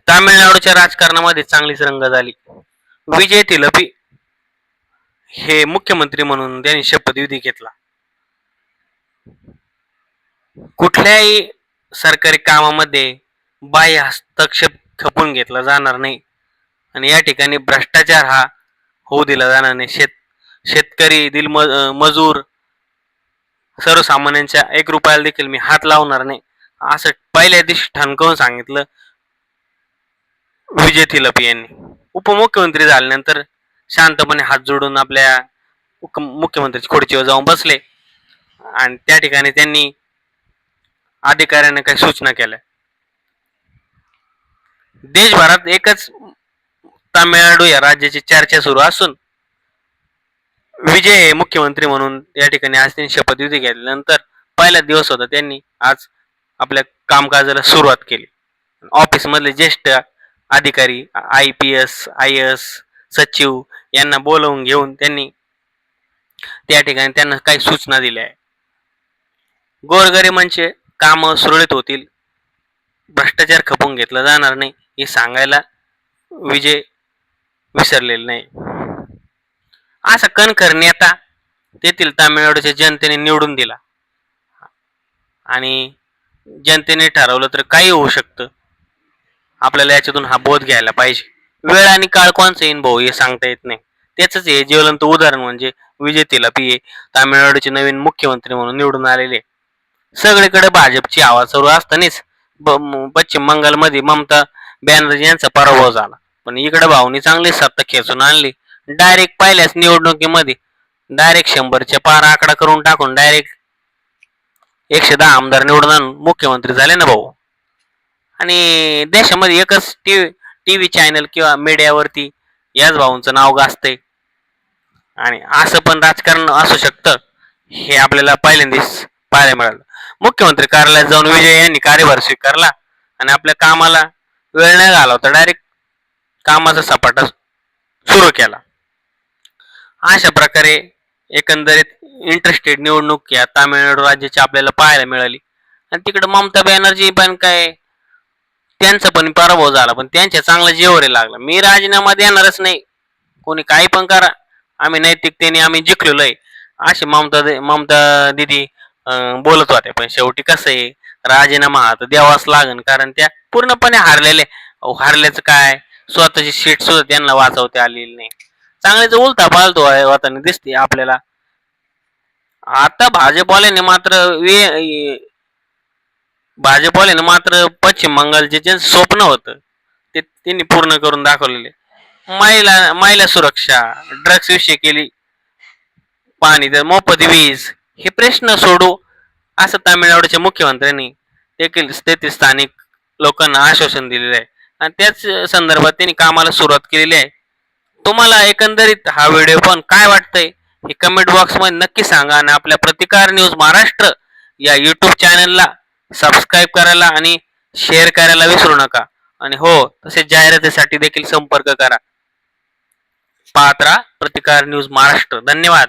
तामिळनाडूच्या राजकारणामध्ये चांगलीच रंग झाली. विजय थिलपी हे मुख्यमंत्री म्हणून त्यांनी शपथविधी घेतला. कुठल्याही सरकारी कामामध्ये बाह्य हस्तक्षेप खपून घेतला जाणार नाही आणि या ठिकाणी भ्रष्टाचार हा होऊ दिला जाणार नाही. शेतकरी मजूर सर्वसामान्यांच्या 1 रुपयाला देखील मी हात लावणार नाही असं पहिल्या दिवशी ठणकावून सांगितलं विजय थिलपी यांनी. उपमुख्यमंत्री झाल्यानंतर शांतपणे हात जोडून आपल्या मुख्यमंत्र्याच्या खुर्चीवर जाऊन बसले आणि त्या ठिकाणी त्यांनी अधिकाऱ्यांना काही सूचना केल्या. देशभरात एकच तामिळनाडू या राज्याची चर्चा सुरू असून विजय हे मुख्यमंत्री म्हणून या ठिकाणी आज त्यांनी शपथविधी घेतल्यानंतर पहिला दिवस होता. त्यांनी आज आपल्या कामकाजाला सुरुवात केली. ऑफिस मधले ज्येष्ठ अधिकारी IPS IAS सचिव यांना बोलवून घेऊन त्यांनी त्या ठिकाणी त्यांना काही सूचना दिल्या आहे. गोरगरिबांचे काम सुरळीत होतील, भ्रष्टाचार खपून घेतला जाणार नाही हे सांगायला विजय विसरलेला नाही. असा कणखर नेता तेथील तामिळनाडूच्या जनतेने निवडून दिला आणि जनतेने ठरवलं तर काही होऊ शकतं. आपल्याला याच्यातून हा बोध घ्यायला पाहिजे. वेळ आणि काळ कोणचा येईन भाऊ हे सांगता येत नाही. त्याच हे ज्वलंत उदाहरण म्हणजे विजय थिलापी हे तामिळनाडूचे नवीन मुख्यमंत्री म्हणून निवडून आलेले. सगळीकडे भाजपची हवा सुरू असतानाच पश्चिम बंगालमध्ये ममता बॅनर्जी यांचा पराभव झाला. पण इकडे भाऊनी चांगली सत्ता खेचून आणली. डायरेक्ट पहिल्याच निवडणुकीमध्ये डायरेक्ट 100च्या पार आकडा करून टाकून डायरेक्ट 110 आमदार निवडून आणून मुख्यमंत्री झाले ना भाऊ. आणि देशामध्ये एकच टीव्ही चॅनल किंवा मीडियावरती याच भाऊंचं नाव गाजतंय. आणि असं पण राजकारण असू शकतं हे आपल्याला पहिल्यांदाच पाहायला मिळालं. मुख्यमंत्री कार्यालयात जाऊन विजय यांनी कार्यभार स्वीकारला आणि आपल्या कामाला वेळ नाही घालवता डायरेक्ट कामाचा सपाटा सुरू केला. अशा प्रकारे एकंदरीत इंटरस्टेट निवडणूक या तामिळनाडू राज्याची आपल्याला पाहायला मिळाली. आणि तिकडे ममता बॅनर्जी पण काय त्यांचा पण पराभव झाला, पण त्यांच्या चांगला जेवरे लागला. मी राजीनामा देणारच नाही, कोणी काही पण करा, आम्ही नैतिकतेने आम्ही जिंकलेलो आहे असे ममता दिदी बोलत होते. पण शेवटी कसं आहे, राजीनामा हा तर द्यावाच लागेल, कारण त्या पूर्णपणे हारल्याचं काय, स्वतःची सीट सुद्धा त्यांना वाचवता आलेली नाही. चांगल्याच उलथा पालतो होताना दिसते आपल्याला. आता भाजपवाल्याने मात्र पश्चिम बंगालचे जे स्वप्न होतं ते त्यांनी पूर्ण करून दाखवलेले. महिला सुरक्षा, ड्रग्स विषयी केली पाणी, तर मोफत वीज हे प्रश्न सोडू असं तामिळनाडूच्या मुख्यमंत्र्यांनी देखील तेथील स्थानिक लोकांना आश्वासन दिलेलं आहे आणि त्याच संदर्भात त्यांनी कामाला सुरुवात केलेली आहे. तुम्हाला एकंदरीत हा व्हिडिओ पण काय वाटतंय हे कमेंट बॉक्समध्ये नक्की सांगा आणि आपल्या प्रतिकार न्यूज महाराष्ट्र या YouTube चॅनलला सबस्क्राईब करायला आणि शेअर करायला विसरू नका. आणि हो, तसेच जाहिरातीसाठी देखील संपर्क करा. पाहत राहा प्रतिकार न्यूज महाराष्ट्र. धन्यवाद.